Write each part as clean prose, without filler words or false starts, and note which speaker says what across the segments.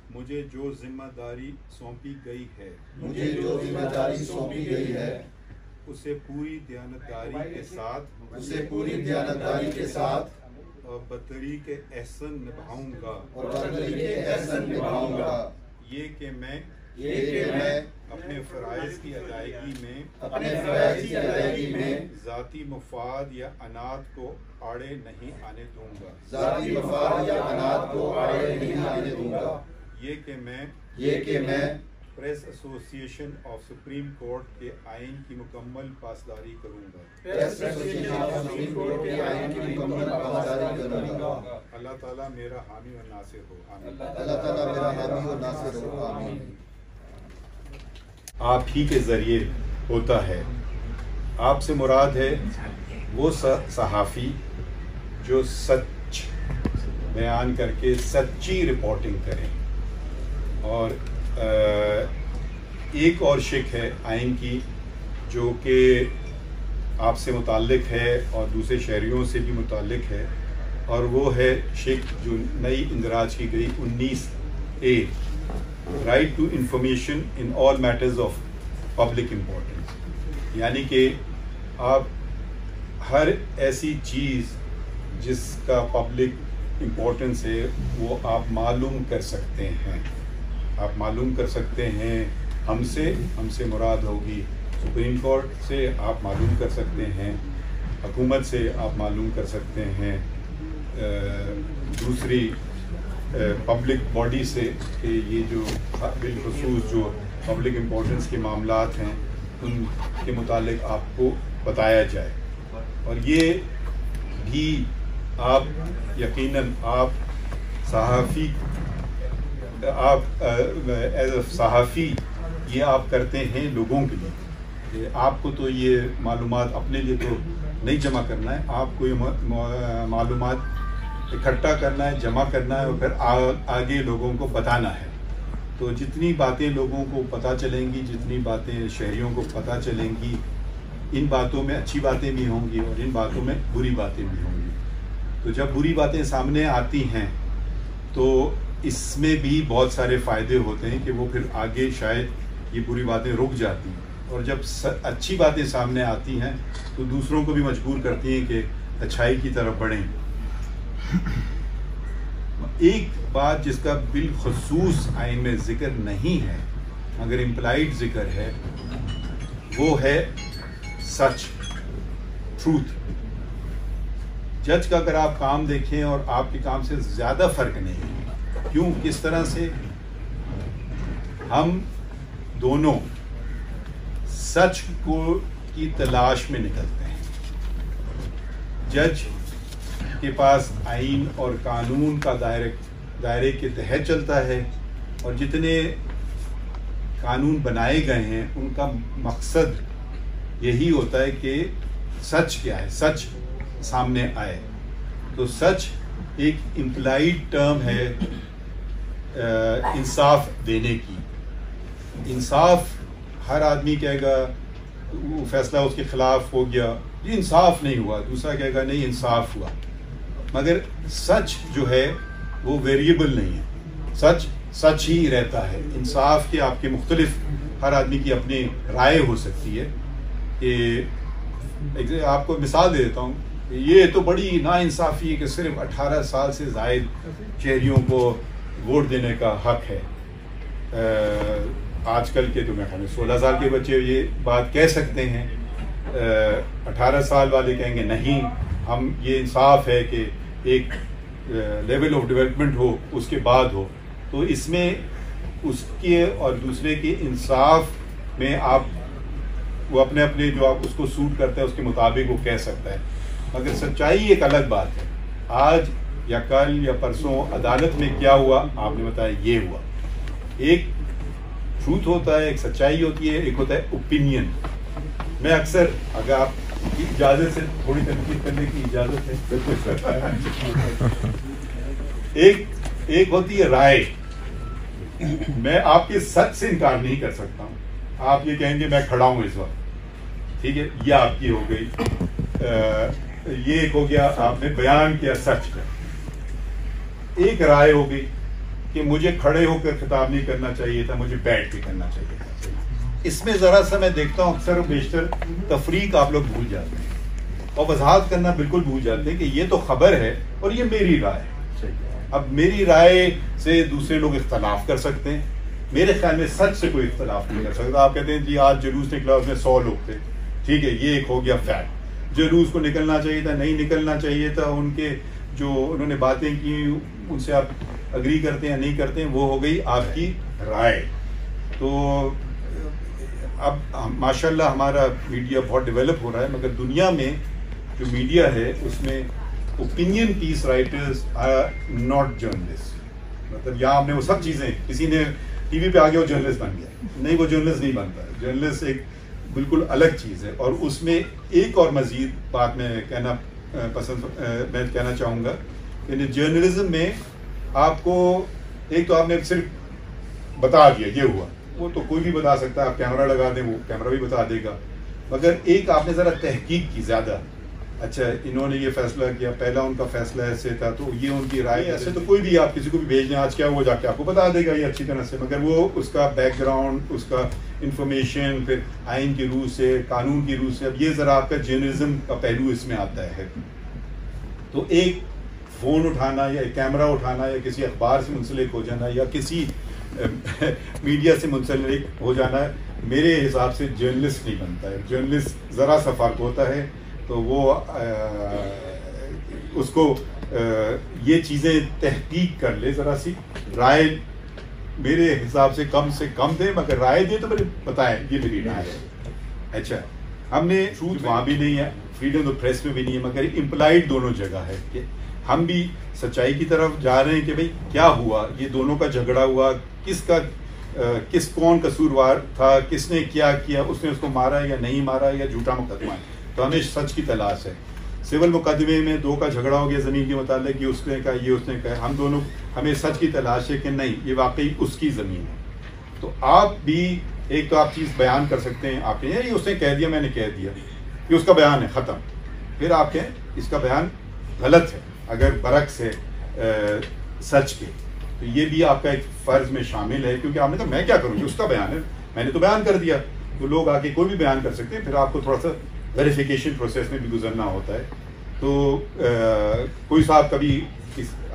Speaker 1: مجھے جو ذمہ داری سونپی گئی ہے اسے پوری دیانتداری کے ساتھ اور بطریق احسن نبھاؤں گا یہ کہ میں اپنے فرائض کی ادائیگی میں ذاتی مفاد یا انات کو آڑے نہیں آنے دوں گا یہ کہ میں پریس ایسوسی ایشن آف سپریم کورٹ کے آئین کی مکمل پاسداری کروں گا اللہ تعالیٰ میرا حامی و ناصر ہو آمین آپ ہی کے ذریعے ہوتا ہے آپ سے مراد ہے وہ صحافی جو سچ بیان کر کے سچی رپورٹنگ کریں اور ایک اور شق ہے آئین کی جو کہ آپ سے متعلق ہے اور دوسرے شہریوں سے بھی متعلق ہے اور وہ ہے شق جو نئی اندراج کی گئی 19A right to information in all matters of public importance یعنی کہ آپ ہر ایسی چیز جس کا پبلک امپورٹنس ہے وہ آپ معلوم کر سکتے ہیں ہم سے مراد ہوگی سپریم کورٹ سے آپ معلوم کر سکتے ہیں حکومت سے آپ معلوم کر سکتے ہیں دوسری پبلک باڈی سے کہ یہ جو بالخصوص جو پبلک امپورٹنس کے معاملات ہیں ان کے متعلق آپ کو بتایا جائے اور یہ بھی آپ یقیناً آپ ایز اے صحافی یہ آپ کرتے ہیں لوگوں کے لیے آپ کو تو یہ معلومات اپنے لیے تو نہیں جمع کرنا ہے آپ کو یہ معلومات اکٹھا کرنا ہے جمع کرنا ہے اور پھر آگے لوگوں کو بتانا ہے تو جتنی باتیں لوگوں کو پتہ چلیں گی جتنی باتیں شہریوں کو پتہ چلیں گی ان باتوں میں اچھی باتیں بھی ہوں گی اور ان باتوں میں بری باتیں بھی ہوں گی تو جب بری باتیں سامنے آتی ہیں تو اس میں بھی بہت سارے فائدے ہوتے ہیں کہ وہ پھر آگے شاید یہ بری باتیں رک جاتی ہیں اور جب اچھی باتیں سامنے آتی ہیں تو دوسروں کو بھی مجبور کرتی ہیں کہ اچھائی کی طرف بڑھیں ایک بات جس کا بالخصوص آئین میں ذکر نہیں ہے مگر امپلائڈ ذکر ہے وہ ہے سچ ٹروتھ جج کا اگر آپ کام دیکھیں اور آپ کے کام سے زیادہ فرق نہیں ہے کیوں کس طرح سے ہم دونوں سچ کی تلاش میں نکلتے ہیں جج کے پاس آئین اور قانون کا دائرے کے تحت چلتا ہے اور جتنے قانون بنائے گئے ہیں ان کا مقصد یہی ہوتا ہے کہ سچ کیا ہے سچ سامنے آئے تو سچ ایک امپلائڈ ٹرم ہے انصاف دینے کی انصاف ہر آدمی کہے گا وہ فیصلہ اس کے خلاف ہو گیا یہ انصاف نہیں ہوا دوسرا کہے گا نہیں انصاف ہوا مگر سچ جو ہے وہ ویریبل نہیں ہے سچ ہی رہتا ہے انصاف کے آپ کے مختلف ہر آدمی کی اپنی رائے ہو سکتی ہے کہ آپ کو مثال دے دیتا ہوں یہ تو بڑی ناانصافی ہے کہ صرف 18 سال سے زائد شہریوں کو ووٹ دینے کا حق ہے آج کل کے تو میں 16 سال کے بچے یہ بات کہہ سکتے ہیں 18 سال والے کہیں گے نہیں ہم یہ انصاف ہے کہ ایک لیول آف ڈیولپمنٹ ہو اس کے بعد ہو تو اس میں اس کے اور دوسرے کے انصاف میں آپ وہ اپنے جو آپ اس کو سوٹ کرتا ہے اس کے مطابق وہ کہہ سکتا ہے مگر سچائی ایک الگ بات ہے آج یا کل یا پرسوں عدالت میں کیا ہوا آپ نے بتایا یہ ہوا ایک ٹروتھ ہوتا ہے ایک سچائی ہوتی ہے ایک ہوتا ہے اوپینین میں اکثر اگر آپ اجازت سے تھوڑی تنقید کرنے کی اجازت ہے ایک ہوتی ہے رائے میں آپ کے سچ سے انکار نہیں کر سکتا ہوں آپ یہ کہیں گے میں کھڑا ہوں اس وقت ٹھیک ہے یہ آپ کی ہو گئی یہ ایک ہو گیا آپ نے بیان کیا سچ کا ایک رائے ہو گئی کہ مجھے کھڑے ہو کر خطاب نہیں کرنا چاہیے تھا, مجھے بیٹھ کے کرنا چاہیے تھا. اس میں ذرا سا میں دیکھتا ہوں اکثر و بیشتر تفریق آپ لوگ بھول جاتے ہیں اور وضاحت کرنا بالکل بھول جاتے ہیں کہ یہ تو خبر ہے اور یہ میری رائے ہے. اب میری رائے سے دوسرے لوگ اختلاف کر سکتے ہیں, میرے خیال میں سچ سے کوئی اختلاف نہیں کر سکتا. آپ کہتے ہیں جی آج جلوس نکلا اس میں 100 لوگ تھے, ٹھیک ہے, یہ ایک ہو گیا فیکٹ. جلوس کو نکلنا چاہیے تھا, نہیں نکلنا چاہیے تھا, ان کے جو انہوں نے باتیں کی ان سے آپ اگری کرتے ہیں نہیں کرتے ہیں, وہ ہو گئی آپ کی رائے. تو اب ماشاءاللہ ہمارا میڈیا بہت ڈیولپ ہو رہا ہے, مگر دنیا میں جو میڈیا ہے اس میں opinion piece writers are not journalist. مطلب یہاں ہم نے وہ سب چیزیں, کسی نے ٹی وی پہ آ گیا وہ جرنلسٹ بن گیا, نہیں, وہ جرنلسٹ نہیں بنتا. جرنلسٹ ایک بالکل الگ چیز ہے. اور اس میں ایک اور مزید بات میں کہنا چاہوں گا کہ جرنلزم میں آپ کو ایک تو آپ نے صرف بتا دیا یہ ہوا, وہ تو کوئی بھی بتا سکتا ہے, آپ کیمرہ لگا دیں وہ کیمرہ بھی بتا دے گا, مگر ایک آپ نے ذرا تحقیق کی زیادہ. اچھا انہوں نے یہ فیصلہ کیا, پہلا ان کا فیصلہ ایسے تھا تو یہ ان کی رائے ایسے. تو کوئی بھی آپ کسی کو بھی بھیج دیں آج کیا وہ جا کے آپ کو بتا دے گا یہ اچھی طرح سے, مگر وہ اس کا بیک گراؤنڈ, اس کا انفارمیشن, پھر آئین کی روح سے, قانون کی روح سے, اب یہ ذرا آپ کا جرنلزم کا پہلو اس میں آتا ہے. تو ایک فون اٹھانا یا ایک کیمرہ اٹھانا یا کسی اخبار سے منسلک ہو جانا یا کسی میڈیا سے منسلک ہو جانا میرے حساب سے جرنلسٹ نہیں بنتا ہے. جرنلسٹ ذرا سا فرق ہوتا ہے, تو وہ اس کو یہ چیزیں تحقیق کر لے, ذرا سی رائے میرے حساب سے کم دے, مگر رائے دے تو پھر بتائیں یہ میری رائے ہے. اچھا ہم نے ٹروتھ وہاں بھی نہیں ہے, فریڈم آف پریس میں بھی نہیں ہے, مگر امپلائڈ دونوں جگہ ہے کہ ہم بھی سچائی کی طرف جا رہے ہیں کہ بھئی کیا ہوا, یہ دونوں کا جھگڑا ہوا, کون قصوروار تھا, کس نے کیا, اس نے اس کو مارا یا نہیں مارا یا جھوٹا مقدمہ ہے. تو ہمیں سچ کی تلاش ہے. سول مقدمے میں 2 کا جھگڑا ہو گیا زمین کے متعلق, یہ اس نے کہا یہ اس نے کہا, ہمیں سچ کی تلاش ہے کہ نہیں یہ واقعی اس کی زمین ہے. تو آپ بھی ایک تو آپ چیز بیان کر سکتے ہیں, آپ نے یہ اس نے کہہ دیا میں نے کہہ دیا, یہ اس کا بیان ہے ختم. پھر آپ کہیں اس کا بیان غلط ہے اگر برعکس ہے سچ کے, تو یہ بھی آپ کا ایک فرض میں شامل ہے, کیونکہ آپ نے کہا میں کیا کروں, اس کا بیان ہے میں نے تو بیان کر دیا. تو لوگ آ کے کوئی بھی بیان کر سکتے ہیں, پھر آپ کو تھوڑا سا ویریفیکیشن پروسیس میں بھی گزرنا ہوتا ہے. تو کوئی صاحب کبھی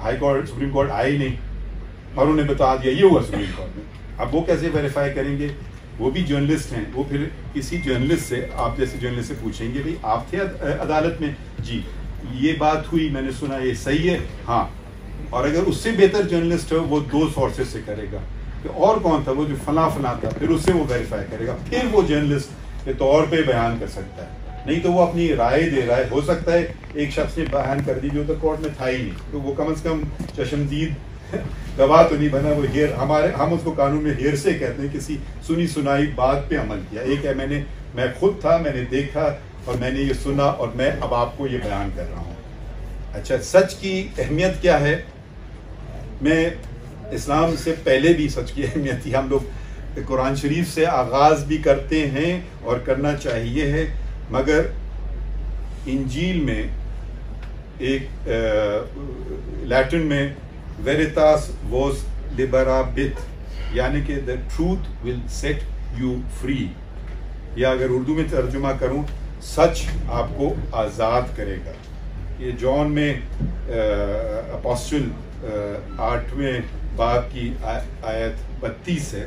Speaker 1: ہائی کورٹ سپریم کورٹ آئے ہی نہیں اور انہیں بتا دیا یہ ہوا سپریم کورٹ میں, اب وہ کیسے ویریفائی کریں گے؟ وہ بھی جرنلسٹ ہیں, وہ پھر کسی جرنلسٹ سے, آپ جیسے جرنلسٹ سے پوچھیں گے بھئی آپ تھے عدالت میں, جی یہ بات ہوئی میں نے سنا یہ صحیح ہے, ہاں, اور اگر اس سے بہتر جرنلسٹ ہو وہ 2 سورسز سے کرے گا کہ اور کون تھا وہ جو فلاں تھا, پھر اس سے وہ ویریفائی کرے گا, پھر وہ جرنلسٹ کے طور پہ بیان کر سکتا ہے. نہیں تو وہ اپنی رائے دے رہا ہے, ہو سکتا ہے ایک شخص نے بیان کر دی جو تو کورٹ میں تھا ہی نہیں, تو وہ کم از کم چشمدید گواہ تو نہیں بنا, وہ ہم اس کو قانون میں ہیر سے کہتے ہیں, کسی سنی سنائی بات پہ عمل کیا. ایک ہے میں خود تھا, میں نے دیکھا اور میں نے یہ سنا اور میں اب آپ کو یہ بیان کر رہا ہوں. اچھا سچ کی اہمیت کیا ہے؟ میں اسلام سے پہلے بھی سچ کی اہمیت تھی. ہم لوگ قرآن شریف سے آغاز بھی کرتے ہیں اور کرنا چاہیے ہے, مگر انجیل میں ایک لیٹن میں ویریتاس ووس لبرابت, یعنی کہ the truth will set you free, یا اگر اردو میں ترجمہ کروں سچ آپ کو آزاد کرے گا. یہ جون میں اپوسٹل 8ویں باب کی آیت 32 ہے,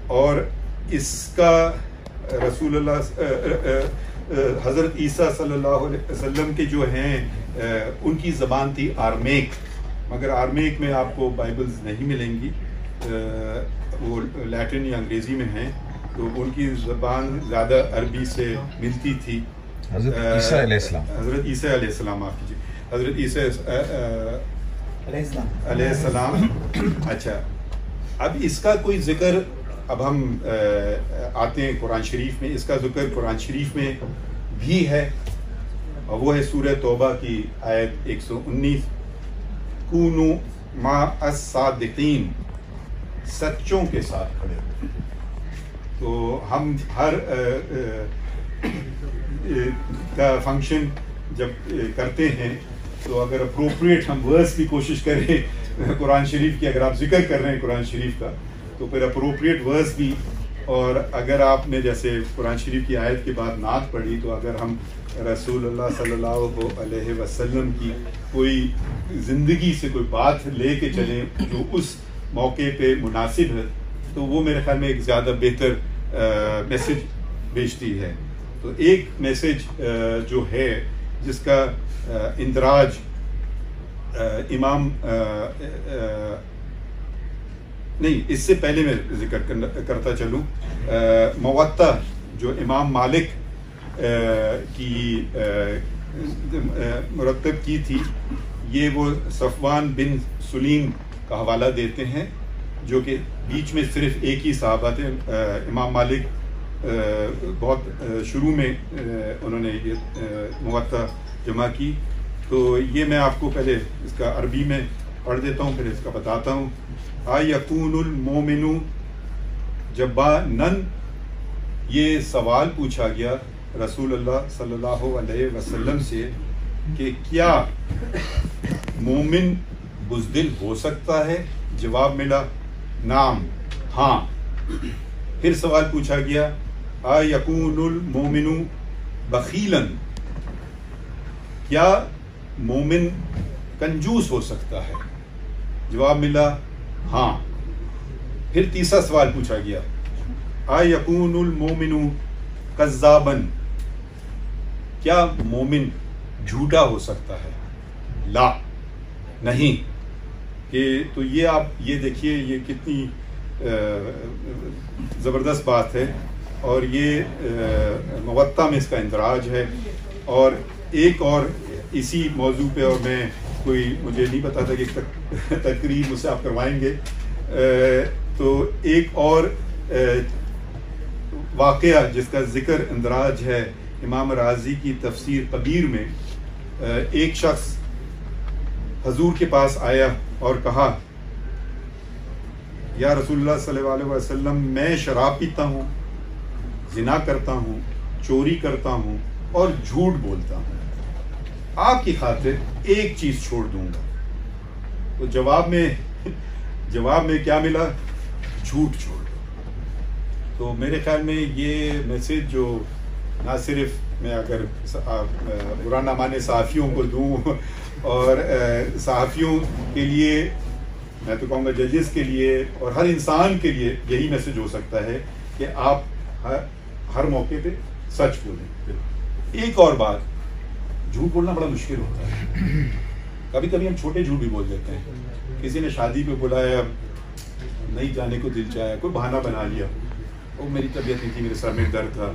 Speaker 1: اور اس کا رسول اللہ حضرت عیسیٰ صلی اللہ علیہ وسلم کے جو ہیں ان کی زبان تھی آرمیک, مگر آرمیک میں آپ کو بائبلز نہیں ملیں گی, وہ لیٹن یا انگریزی میں ہیں, تو ان کی زبان زیادہ عربی سے ملتی تھی.
Speaker 2: حضرت عیسیٰ
Speaker 1: علیہ السلام آپ کیجیے, حضرت عیسیٰ علیہ السلام. اچھا اب اس کا کوئی ذکر, اب ہم آتے ہیں قرآن شریف میں, اس کا ذکر قرآن شریف میں بھی ہے, اور وہ ہے سورہ توبہ کی آیت 119, کونو ما الصادقین, سچوں کے ساتھ کھڑے ہو. تو ہم ہر کا فنکشن جب کرتے ہیں تو اگر اپروپریٹ ہم ورس کی کوشش کریں قرآن شریف کی، اگر آپ ذکر کر رہے ہیں قرآن شریف کا تو پھر اپروپریٹ ورس بھی، اور اگر آپ نے جیسے قرآن شریف کی آیت کے بعد نعت پڑھی تو اگر ہم رسول اللہ صلی اللہ علیہ وسلم کی کوئی زندگی سے کوئی بات لے کے چلیں جو اس موقع پہ مناسب ہے تو وہ میرے خیال میں ایک زیادہ بہتر میسج بھیجتی ہے. تو ایک میسج جو ہے جس کا اندراج امام نہیں، اس سے پہلے میں ذکر کرتا چلوں، موطا جو امام مالک کی مرتب کی تھی، یہ وہ صفوان بن سلیم کا حوالہ دیتے ہیں، جو کہ بیچ میں صرف ایک ہی صحابہ تھے. امام مالک بہت شروع میں انہوں نے یہ موطا جمع کی. تو یہ میں آپ کو پہلے اس کا عربی میں پڑھ دیتا ہوں، پھر اس کا بتاتا ہوں. یکون المومن جبانن، یہ سوال پوچھا گیا رسول اللہ صلی اللہ علیہ وسلم سے کہ کیا مومن بزدل ہو سکتا ہے؟ جواب ملا نعم، ہاں. پھر سوال پوچھا گیا یکون المومن بخیلا، کیا مومن کنجوس ہو سکتا ہے؟ جواب ملا ہاں. پھر تیسرا سوال پوچھا گیا یکون المومن کذابا، کیا مومن جھوٹا ہو سکتا ہے؟ لا، نہیں. کہ تو یہ آپ یہ دیکھیے یہ کتنی زبردست بات ہے، اور یہ موطا میں اس کا اندراج ہے. اور ایک اور اسی موضوع پہ، اور میں مجھے نہیں پتا تھا کہ تقریر مجھ سے آپ کروائیں گے، تو ایک اور واقعہ جس کا ذکر اندراج ہے امام رازی کی تفسیر کبیر میں. ایک شخص حضور کے پاس آیا اور کہا یا رسول اللہ صلی اللہ علیہ وسلم، میں شراب پیتا ہوں، زنا کرتا ہوں، چوری کرتا ہوں اور جھوٹ بولتا ہوں، آپ کی خاطر ایک چیز چھوڑ دوں گا. تو جواب میں کیا ملا؟ جھوٹ چھوڑ دو. تو میرے خیال میں یہ میسج جو نہ صرف میں اگر برا نہ مانے صحافیوں کو دوں، اور صحافیوں کے لیے، میں تو کہوں گا ججز کے لیے اور ہر انسان کے لیے یہی میسج ہو سکتا ہے کہ آپ ہر موقع پہ سچ بولیں. ایک اور بات، جھوٹ بولنا بڑا مشکل ہوتا ہے. کبھی کبھی ہم چھوٹے جھوٹ بھی بول دیتے ہیں. کسی نے شادی پہ بلایا، نہیں جانے کو دل چاہا، کوئی بہانہ بنا لیا، وہ میری طبیعت نہیں تھی، میرے سر میں درد تھا.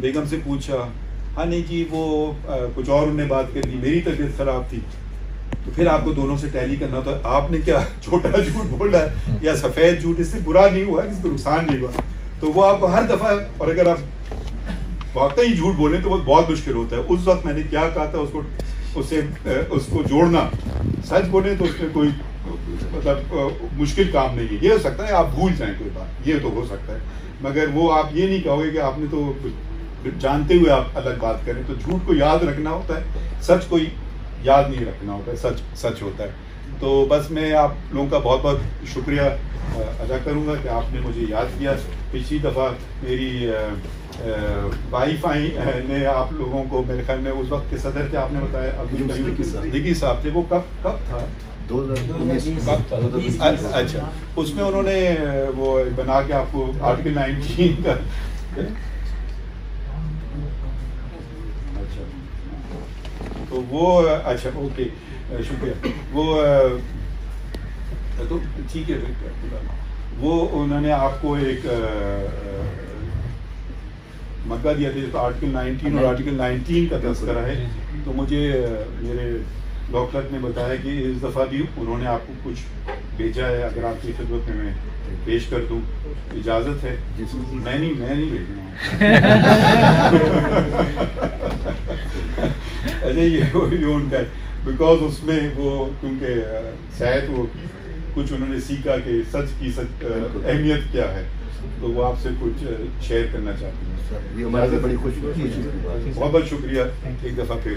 Speaker 1: بیگم سے پوچھا، ہاں نہیں جی وہ کچھ اور انہوں نے بات کر دی، میری طبیعت خراب تھی. تو پھر آپ کو دونوں سے ٹیلی کرنا ہوتا ہے. آپ نے کیا چھوٹا جھوٹ بولا ہے یا سفید جھوٹ؟ اس سے برا نہیں ہوا، کسی کو نقصان نہیں ہوا. تو وہ آپ کو ہر دفعہ، اور اگر آپ واقعی جھوٹ بولیں تو وہ بہت مشکل ہوتا ہے. اس وقت میں نے کیا کہا تھا اس کو جوڑنا. سچ بولیں تو اس میں کوئی مطلب مشکل کام نہیں ہے. یہ ہو سکتا ہے آپ بھول جائیں کوئی بات، یہ تو ہو سکتا ہے، مگر وہ آپ یہ نہیں کہو گے کہ آپ نے تو جانتے ہوئے آپ الگ بات کریں. تو جھوٹ کو یاد رکھنا ہوتا ہے، سچ کو یاد نہیں رکھنا ہوتا ہے. سچ ہوتا ہے. تو بس میں آپ لوگوں کا بہت بہت شکریہ ادا کروں گا کہ آپ نے مجھے یاد کیا. پچھلی دفعہ میری وائی فائی نے آپ لوگوں کو، میرے خیال میں اس وقت کے صدر تھے، آپ نے بتایا صدیقی صاحب تھے. وہ کب تھا؟ 2019. اچھا، اس میں انہوں نے وہ بنا کے آپ کو آرٹیکل 19 کا. اچھا، تو وہ اچھا اوکے، شکریہ. وہ تو ٹھیک ہے. وہ انہوں نے آپ کو ایک مدعا دیا تھا تو آرٹیکل 19 اور آرٹیکل 19 کا تذکرہ ہے. تو مجھے میرے لاء کلرک نے بتایا کہ اس دفعہ بھی انہوں نے آپ کو کچھ بھیجا ہے. اگر آپ کی خدمت میں پیش کر دوں، اجازت ہے؟ میں نہیں بھیجنا ہوں. اچھا، یہ ان کا، بیکاز اس میں وہ کیونکہ شاید وہ کچھ انہوں نے سیکھا کہ سچ کی اہمیت کیا ہے، تو وہ آپ سے کچھ شیئر کرنا چاہتے ہیں.
Speaker 2: یہ ہمارے بڑی خوش،
Speaker 1: بہت بہت شکریہ ایک دفعہ پھر.